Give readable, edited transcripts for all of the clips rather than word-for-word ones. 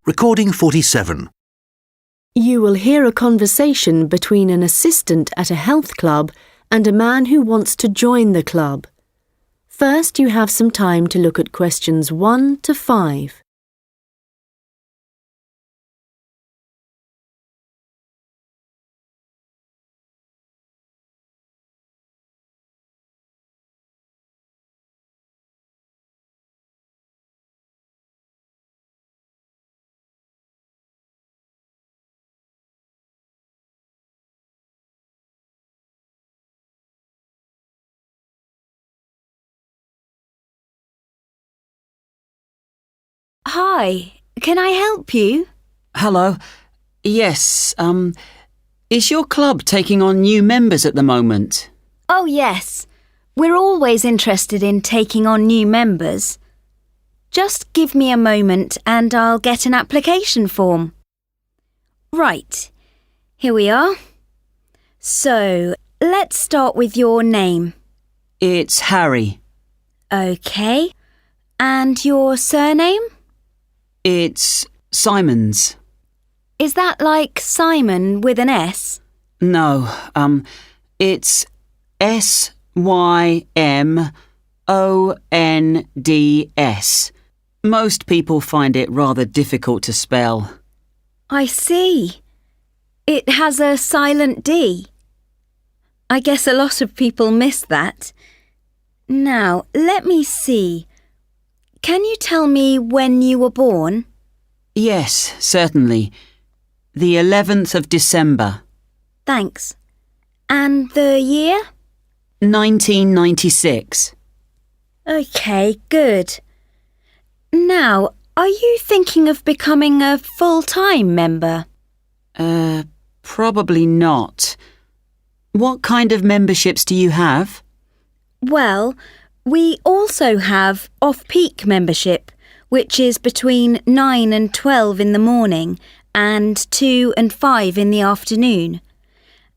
Recording 47. You will hear a conversation between an assistant at a health club and a man who wants to join the club. First, you have some time to look at questions 1 to 5. Hi, can I help you? Hello. Yes, is your club taking on new members at the moment? Oh, yes. We're always interested in taking on new members. Just give me a moment and I'll get an application form. Right, here we are. So, let's start with your name. It's Harry. OK. And your surname? It's Simons. Is that like Simon with an S? No, it's Symonds. Most people find it rather difficult to spell. I see. It has a silent D. I guess a lot of people miss that. Now, let me see. Can you tell me when you were born? Yes, certainly. The 11th of December. Thanks. And the year? 1996. OK, good. Now, are you thinking of becoming a full-time member? Probably not. What kind of memberships do you have? Well, we also have off-peak membership, which is between 9 and 12 in the morning and 2 and 5 in the afternoon.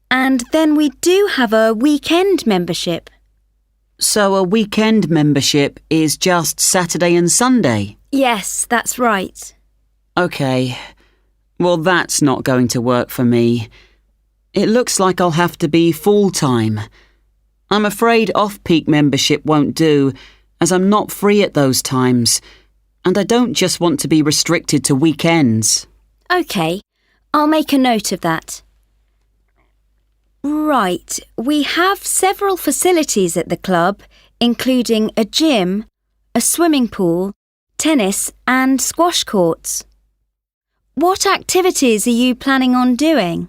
And then we do have a weekend membership. So a weekend membership is just Saturday and Sunday? Yes, that's right. OK. Well, that's not going to work for me. It looks like I'll have to be full-time. I'm afraid off-peak membership won't do, as I'm not free at those times, and I don't just want to be restricted to weekends. OK, I'll make a note of that. Right, we have several facilities at the club, including a gym, a swimming pool, tennis and squash courts. What activities are you planning on doing?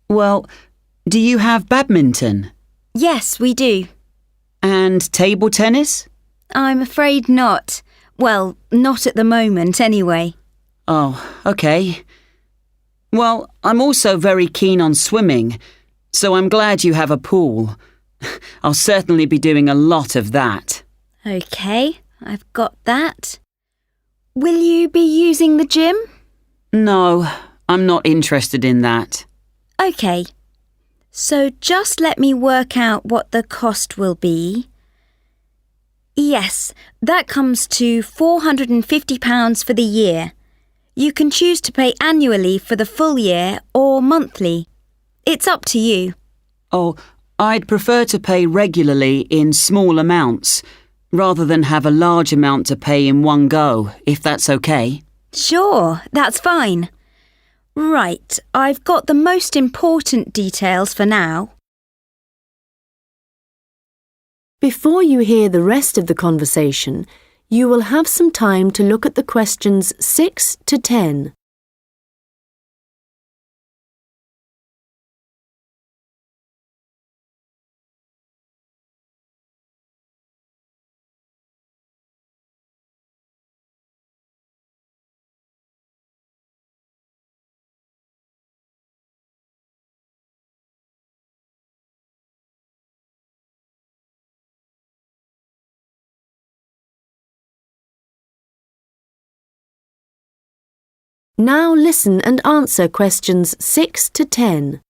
Well, do you have badminton? Yes, we do. And table tennis? I'm afraid not. Well, not at the moment, anyway. Oh, OK. Well, I'm also very keen on swimming, so I'm glad you have a pool. I'll certainly be doing a lot of that. OK, I've got that. Will you be using the gym? No, I'm not interested in that. OK. So just let me work out what the cost will be. Yes, that comes to £450 for the year. You can choose to pay annually for the full year or monthly. It's up to you. Oh, I'd prefer to pay regularly in small amounts, rather than have a large amount to pay in one go, if that's OK. Sure, that's fine. Right, I've got the most important details for now. Before you hear the rest of the conversation, you will have some time to look at the questions 6 to 10. Now listen and answer questions 6 to 10.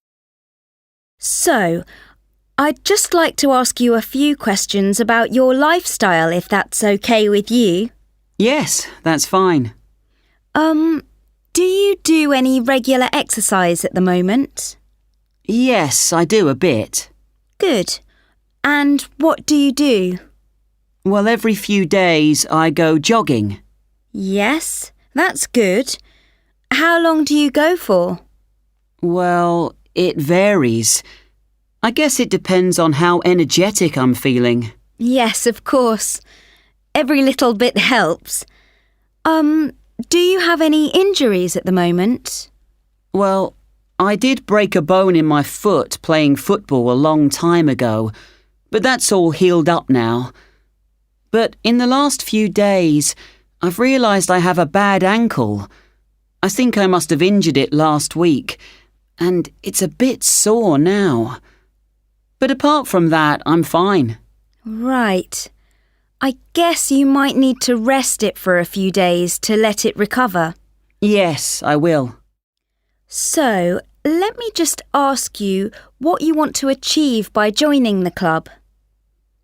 So, I'd just like to ask you a few questions about your lifestyle, if that's OK with you. Yes, that's fine. Do you do any regular exercise at the moment? Yes, I do a bit. Good. And what do you do? Well, every few days I go jogging. Yes, that's good. How long do you go for? Well, it varies. I guess it depends on how energetic I'm feeling. Yes, of course. Every little bit helps. Do you have any injuries at the moment? Well, I did break a bone in my foot playing football a long time ago, but that's all healed up now. But in the last few days, I've realised I have a bad ankle. I think I must have injured it last week, and it's a bit sore now. But apart from that, I'm fine. Right. I guess you might need to rest it for a few days to let it recover. Yes, I will. So, let me just ask you what you want to achieve by joining the club.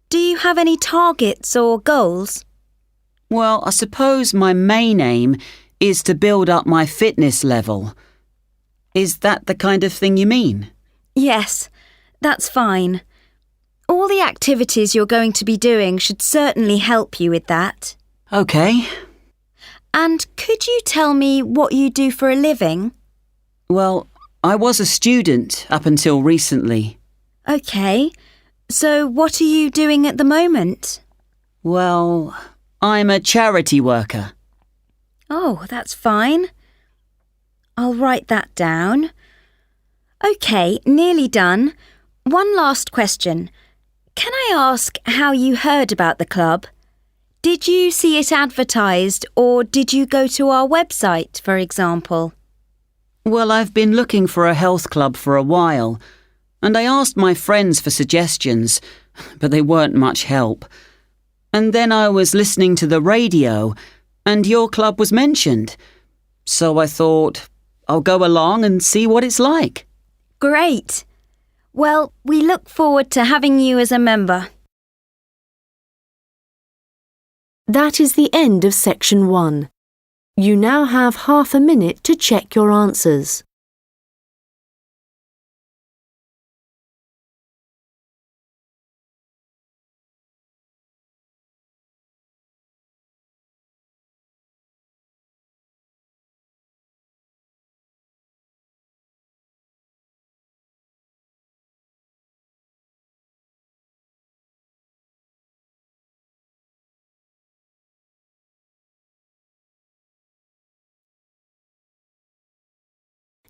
Do you have any targets or goals? Well, I suppose my main aim is to build up my fitness level. Is that the kind of thing you mean? Yes, that's fine. All the activities you're going to be doing should certainly help you with that. OK. And could you tell me what you do for a living? Well, I was a student up until recently. OK. So what are you doing at the moment? Well, I'm a charity worker. Oh, that's fine. I'll write that down. OK, nearly done. One last question. Can I ask how you heard about the club? Did you see it advertised or did you go to our website, for example? Well, I've been looking for a health club for a while, and I asked my friends for suggestions, but they weren't much help. And then I was listening to the radio, and your club was mentioned. So I thought, I'll go along and see what it's like. Great. Well, we look forward to having you as a member. That is the end of section 1. You now have half a minute to check your answers.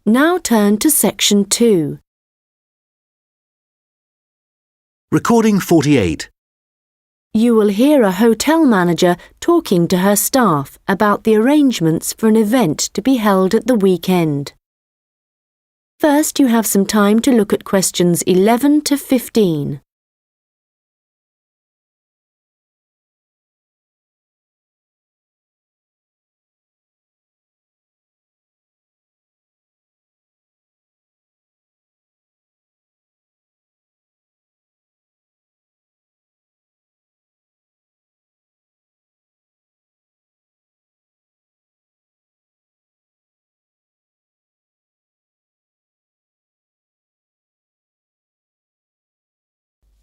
Now turn to section 2. Recording 48. You will hear a hotel manager talking to her staff about the arrangements for an event to be held at the weekend. First, you have some time to look at questions 11 to 15.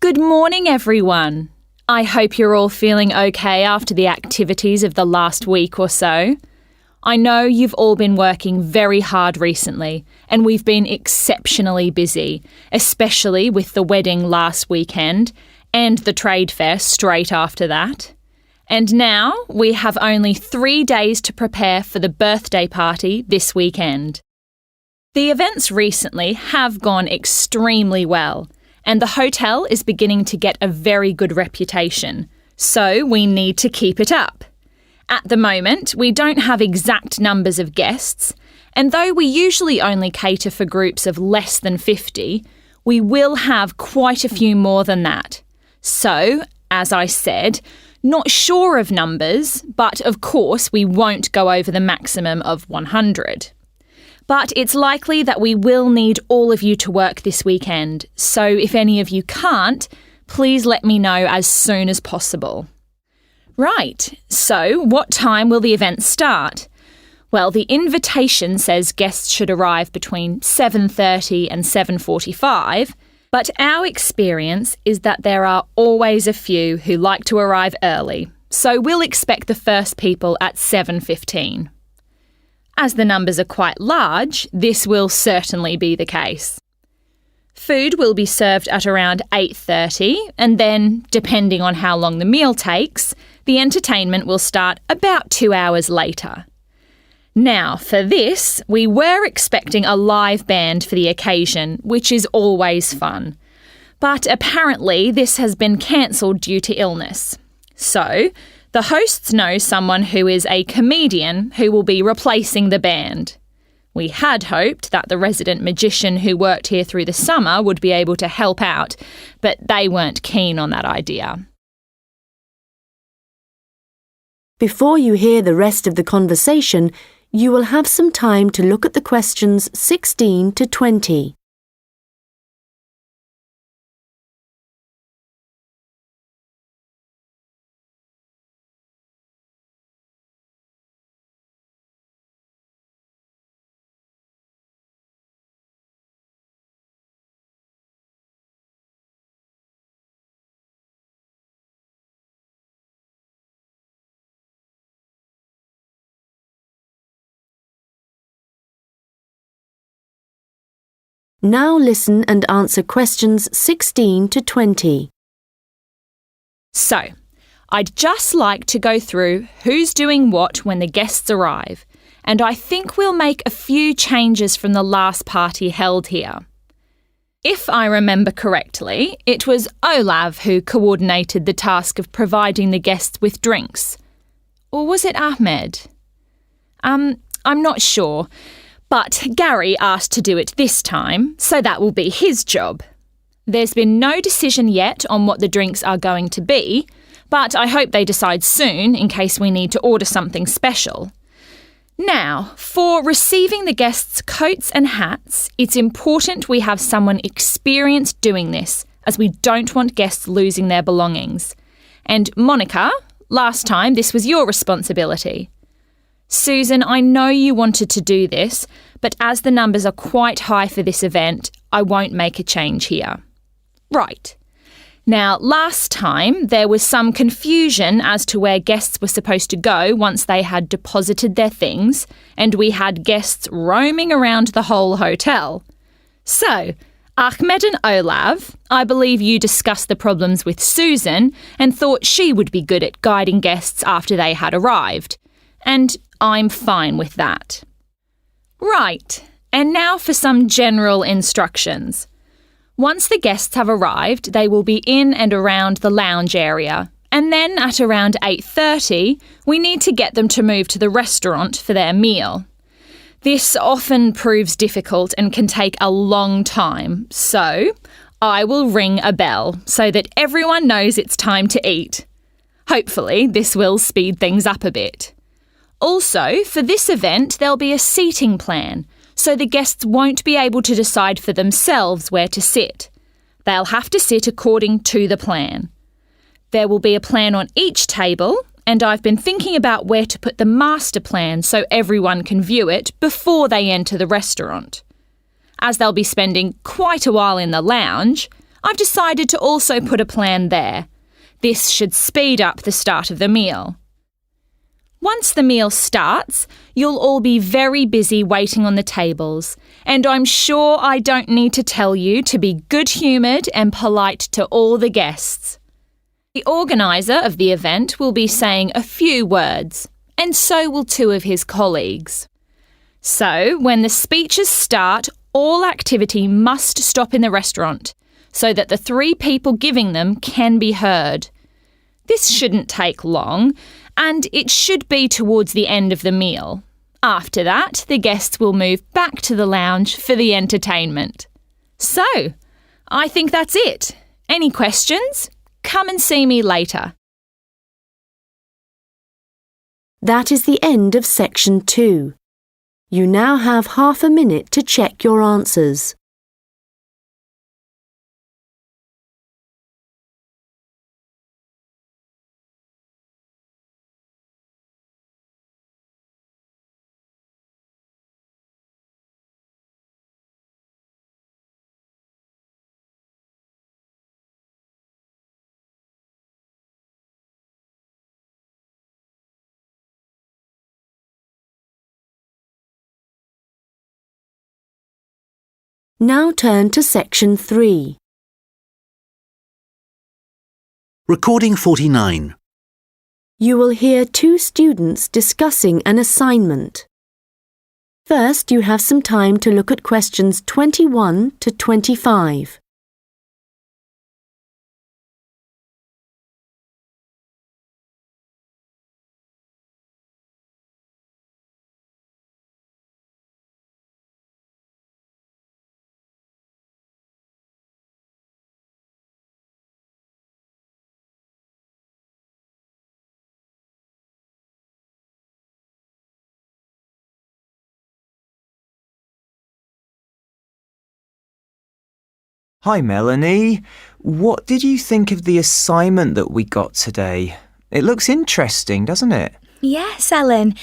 Good morning, everyone. I hope you're all feeling okay after the activities of the last week or so. I know you've all been working very hard recently, and we've been exceptionally busy, especially with the wedding last weekend and the trade fair straight after that. And now we have only 3 days to prepare for the birthday party this weekend. The events recently have gone extremely well, and the hotel is beginning to get a very good reputation, so we need to keep it up. At the moment, we don't have exact numbers of guests, and though we usually only cater for groups of less than 50, we will have quite a few more than that. So, as I said, not sure of numbers, but of course we won't go over the maximum of 100. But it's likely that we will need all of you to work this weekend, so if any of you can't, please let me know as soon as possible. Right, so what time will the event start? Well, the invitation says guests should arrive between 7:30 and 7:45, but our experience is that there are always a few who like to arrive early, so we'll expect the first people at 7:15. As the numbers are quite large, this will certainly be the case. Food will be served at around 8:30, and then, depending on how long the meal takes, the entertainment will start about 2 hours later. Now, for this, we were expecting a live band for the occasion, which is always fun. But apparently this has been cancelled due to illness. So, the hosts know someone who is a comedian who will be replacing the band. We had hoped that the resident magician who worked here through the summer would be able to help out, but they weren't keen on that idea. Before you hear the rest of the conversation, you will have some time to look at the questions 16 to 20. Now listen and answer questions 16 to 20. So, I'd just like to go through who's doing what when the guests arrive, and I think we'll make a few changes from the last party held here. If I remember correctly, it was Olav who coordinated the task of providing the guests with drinks. Or was it Ahmed? I'm not sure. But Gary asked to do it this time, so that will be his job. There's been no decision yet on what the drinks are going to be, but I hope they decide soon in case we need to order something special. Now, for receiving the guests' coats and hats, it's important we have someone experienced doing this, as we don't want guests losing their belongings. And Monica, last time this was your responsibility. Susan, I know you wanted to do this, but as the numbers are quite high for this event, I won't make a change here. Right. Now, last time there was some confusion as to where guests were supposed to go once they had deposited their things, and we had guests roaming around the whole hotel. So, Ahmed and Olav, I believe you discussed the problems with Susan and thought she would be good at guiding guests after they had arrived. And I'm fine with that. Right, and now for some general instructions. Once the guests have arrived, they will be in and around the lounge area, and then at around 8:30, we need to get them to move to the restaurant for their meal. This often proves difficult and can take a long time, so I will ring a bell so that everyone knows it's time to eat. Hopefully, this will speed things up a bit. Also, for this event, there'll be a seating plan, so the guests won't be able to decide for themselves where to sit. They'll have to sit according to the plan. There will be a plan on each table, and I've been thinking about where to put the master plan so everyone can view it before they enter the restaurant. As they'll be spending quite a while in the lounge, I've decided to also put a plan there. This should speed up the start of the meal. Once the meal starts, you'll all be very busy waiting on the tables, and I'm sure I don't need to tell you to be good-humoured and polite to all the guests. The organiser of the event will be saying a few words, and so will two of his colleagues. So, when the speeches start, all activity must stop in the restaurant, so that the three people giving them can be heard. This shouldn't take long, and it should be towards the end of the meal. After that, the guests will move back to the lounge for the entertainment. So, I think that's it. Any questions? Come and see me later. That is the end of section 2. You now have half a minute to check your answers. Now turn to section 3. Recording 49. You will hear two students discussing an assignment. First, you have some time to look at questions 21 to 25. Hi Melanie, what did you think of the assignment that we got today? It looks interesting, doesn't it? Yes, Ellen.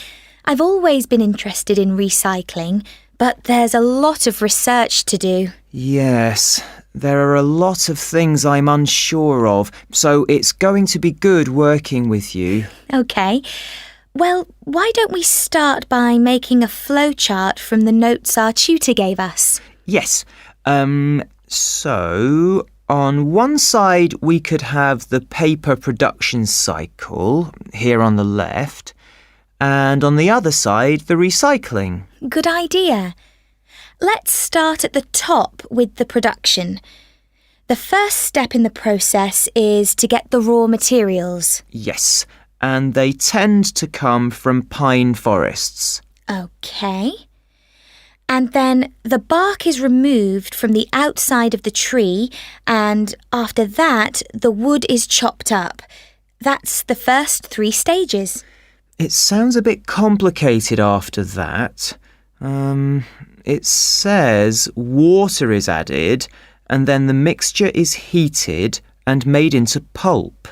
I've always been interested in recycling, but there's a lot of research to do. Yes, there are a lot of things I'm unsure of, so it's going to be good working with you. OK. Well, why don't we start by making a flowchart from the notes our tutor gave us? Yes, so on one side we could have the paper production cycle, here on the left, and on the other side the recycling. Good idea. Let's start at the top with the production. The first step in the process is to get the raw materials. Yes, and they tend to come from pine forests. OK. And then the bark is removed from the outside of the tree, and after that, the wood is chopped up. That's the first 3 stages. It sounds a bit complicated after that. It says water is added, and then the mixture is heated and made into pulp.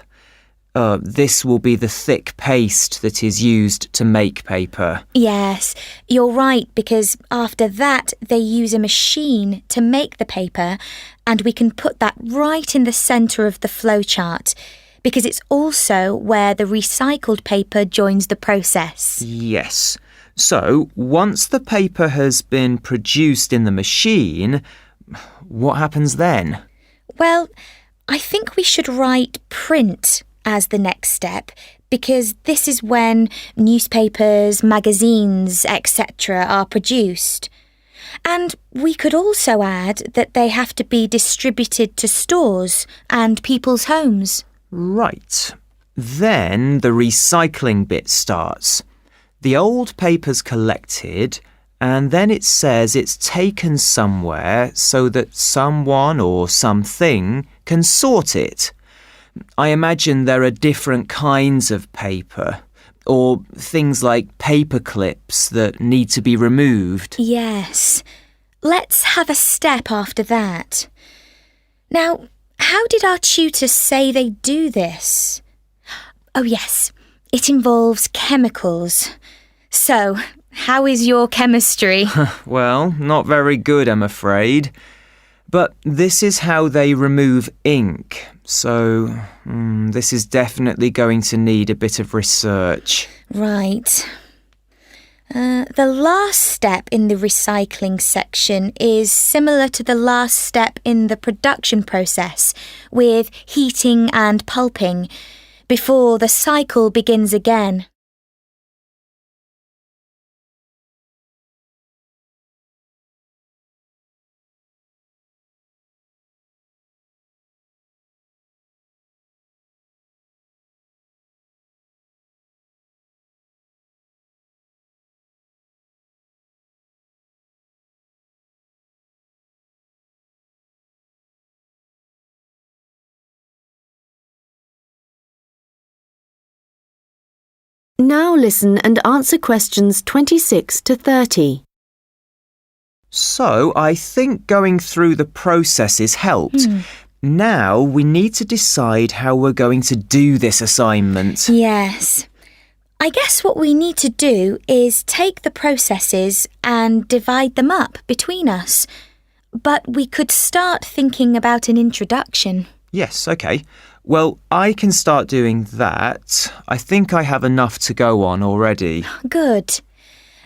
This will be the thick paste that is used to make paper. Yes, you're right, because after that they use a machine to make the paper, and we can put that right in the centre of the flowchart, because it's also where the recycled paper joins the process. Yes. So, once the paper has been produced in the machine, what happens then? Well, I think we should write print as the next step, because this is when newspapers, magazines, etc. are produced. And we could also add that they have to be distributed to stores and people's homes. Right. Then the recycling bit starts. The old paper's collected, and then it says it's taken somewhere so that someone or something can sort it. I imagine there are different kinds of paper, or things like paper clips that need to be removed. Yes. Let's have a step after that. Now, how did our tutor say they do this? Oh yes, it involves chemicals. So, how is your chemistry? Well, not very good, I'm afraid. But this is how they remove ink, so this is definitely going to need a bit of research. Right. The last step in the recycling section is similar to the last step in the production process, with heating and pulping, before the cycle begins again. Now listen and answer questions 26 to 30. So, I think going through the processes helped. Now we need to decide how we're going to do this assignment. Yes. I guess what we need to do is take the processes and divide them up between us. But we could start thinking about an introduction. Yes, OK. Well, I can start doing that. I think I have enough to go on already. Good.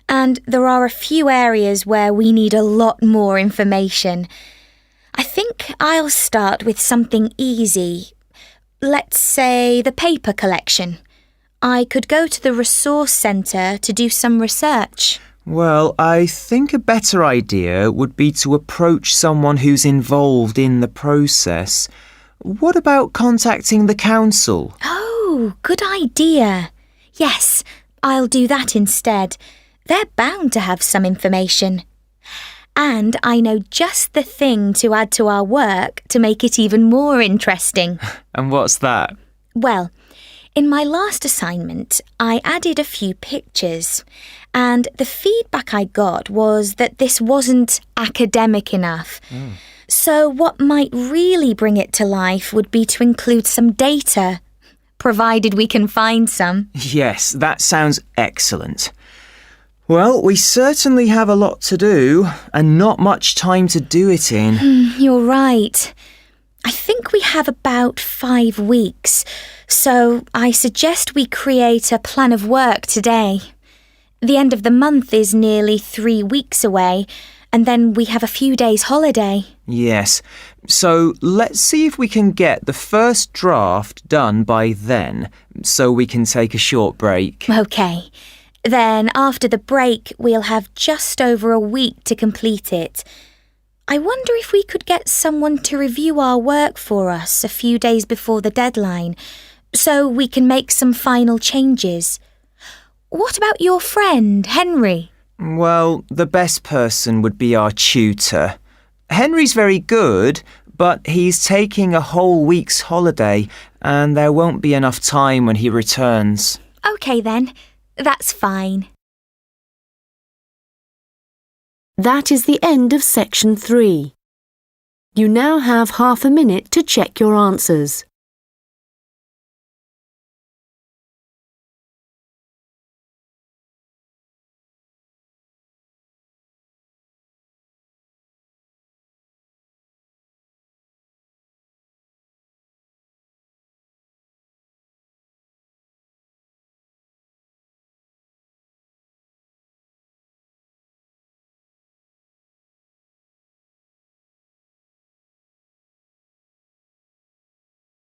and there are a few areas where we need a lot more information. I think I'll start with something easy. Let's say the paper collection. I could go to the resource centre to do some research. Well, I think a better idea would be to approach someone who's involved in the process. What about contacting the council? Oh, good idea. Yes, I'll do that instead. They're bound to have some information. And I know just the thing to add to our work to make it even more interesting. And what's that? Well, in my last assignment, I added a few pictures, and the feedback I got was that this wasn't academic enough. So what might really bring it to life would be to include some data, provided we can find some. Yes, that sounds excellent. Well, we certainly have a lot to do, and not much time to do it in. You're right. I think we have about 5 weeks, so I suggest we create a plan of work today. The end of the month is nearly 3 weeks away, and then we have a few days holiday. Yes, so let's see if we can get the first draft done by then, so we can take a short break. OK. Then after the break, we'll have just over a week to complete it. I wonder if we could get someone to review our work for us a few days before the deadline, so we can make some final changes. What about your friend, Henry? Well, the best person would be our tutor. Henry's very good, but he's taking a whole week's holiday, and there won't be enough time when he returns. OK then, that's fine. That is the end of section 3. You now have half a minute to check your answers.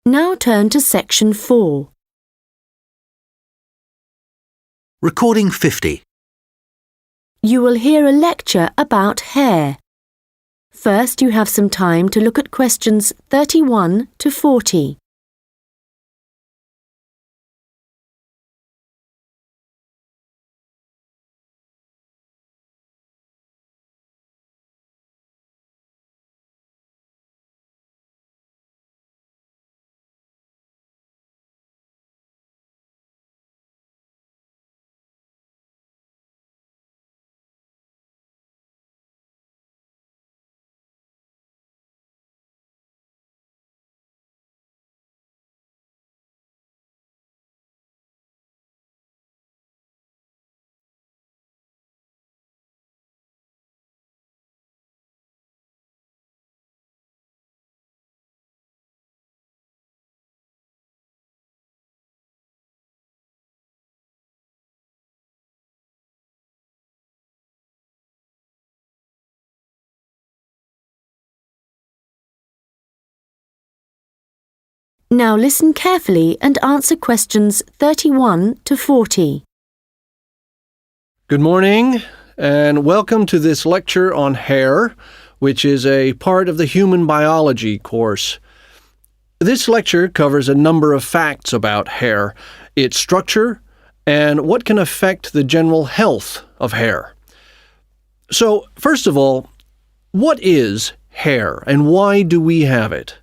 Now turn to section 4. Recording 50. You will hear a lecture about hair. First, you have some time to look at questions 31 to 40. Now listen carefully and answer questions 31 to 40. Good morning, and welcome to this lecture on hair, which is a part of the human biology course. This lecture covers a number of facts about hair, its structure, and what can affect the general health of hair. So, first of all, what is hair, and why do we have it?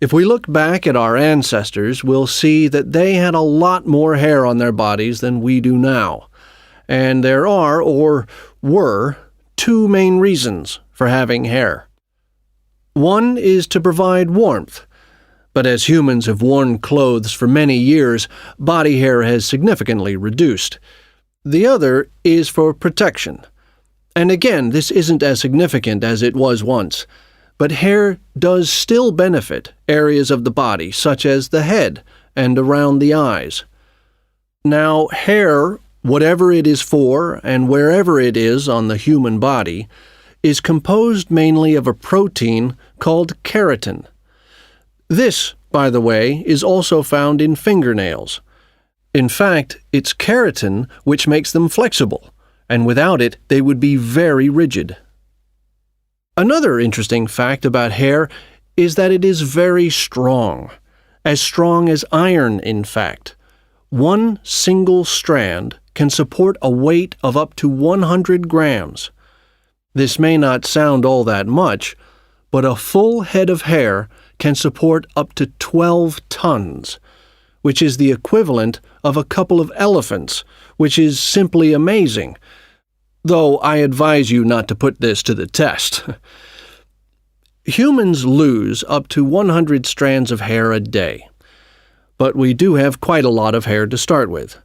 If we look back at our ancestors, we'll see that they had a lot more hair on their bodies than we do now. And there are, or were, 2 main reasons for having hair. One is to provide warmth. But as humans have worn clothes for many years, body hair has significantly reduced. The other is for protection. And again, this isn't as significant as it was once. But hair does still benefit areas of the body, such as the head and around the eyes. Now, hair, whatever it is for and wherever it is on the human body, is composed mainly of a protein called keratin. This, by the way, is also found in fingernails. In fact, it's keratin which makes them flexible, and without it they would be very rigid. Another interesting fact about hair is that it is very strong as iron, in fact. One single strand can support a weight of up to 100 grams. This may not sound all that much, but a full head of hair can support up to 12 tons, which is the equivalent of a couple of elephants, which is simply amazing, though I advise you not to put this to the test. Humans lose up to 100 strands of hair a day, but we do have quite a lot of hair to start with.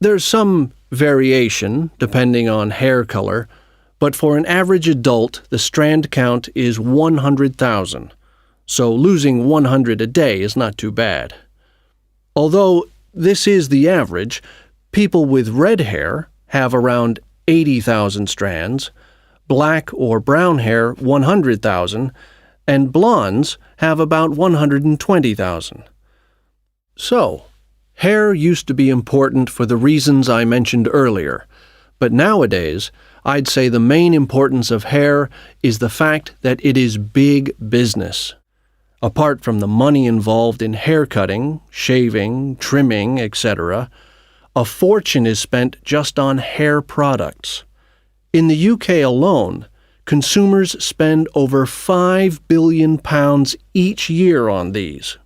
There's some variation depending on hair color, but for an average adult, the strand count is 100,000, so losing 100 a day is not too bad. Although this is the average, people with red hair have around 80,000 strands, black or brown hair 100,000, and blondes have about 120,000. So, hair used to be important for the reasons I mentioned earlier, but nowadays I'd say the main importance of hair is the fact that it is big business. Apart from the money involved in hair cutting, shaving, trimming, etc., a fortune is spent just on hair products. In the UK alone, consumers spend over £5 billion each year on these.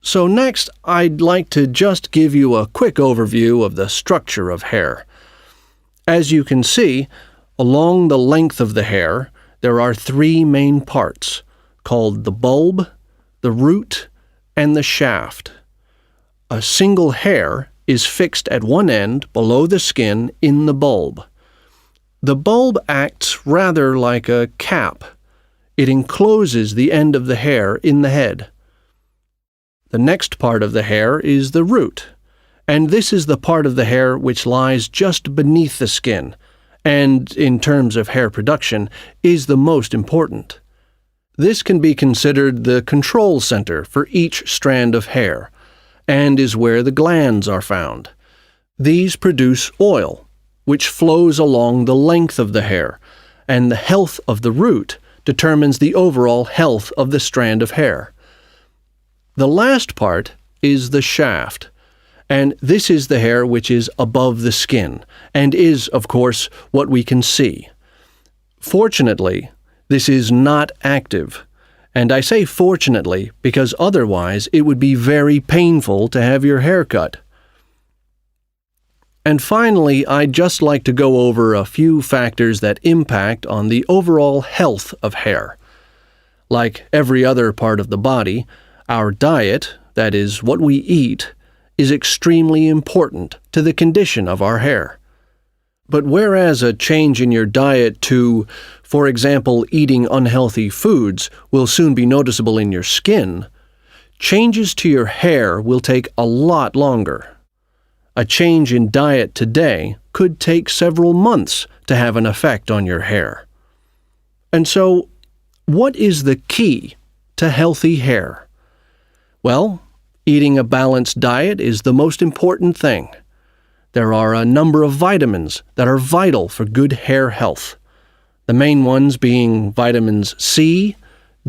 So next, I'd like to just give you a quick overview of the structure of hair. As you can see, along the length of the hair, there are three main parts, called the bulb, the root, and the shaft. A single hair is fixed at one end below the skin in the bulb. The bulb acts rather like a cap. It encloses the end of the hair in the head. The next part of the hair is the root, and this is the part of the hair which lies just beneath the skin, and, in terms of hair production, is the most important. This can be considered the control center for each strand of hair, and is where the glands are found. These produce oil, which flows along the length of the hair, and the health of the root determines the overall health of the strand of hair. The last part is the shaft, and this is the hair which is above the skin, and is, of course, what we can see. Fortunately, this is not active, and I say fortunately because otherwise it would be very painful to have your hair cut. And finally, I'd just like to go over a few factors that impact on the overall health of hair. Like every other part of the body, our diet, that is, what we eat, is extremely important to the condition of our hair. But whereas a change in your diet to, for example, eating unhealthy foods will soon be noticeable in your skin, changes to your hair will take a lot longer. A change in diet today could take several months to have an effect on your hair. And so, what is the key to healthy hair? Well, eating a balanced diet is the most important thing. There are a number of vitamins that are vital for good hair health. The main ones being vitamins C,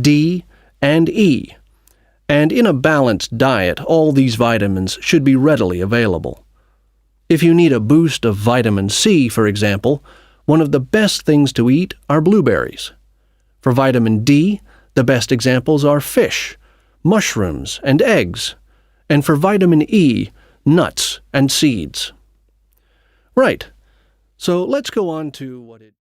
D, and E. And in a balanced diet, all these vitamins should be readily available. If you need a boost of vitamin C, for example, one of the best things to eat are blueberries. For vitamin D, the best examples are fish, mushrooms, and eggs. And for vitamin E, nuts and seeds. Right. So let's go on to what it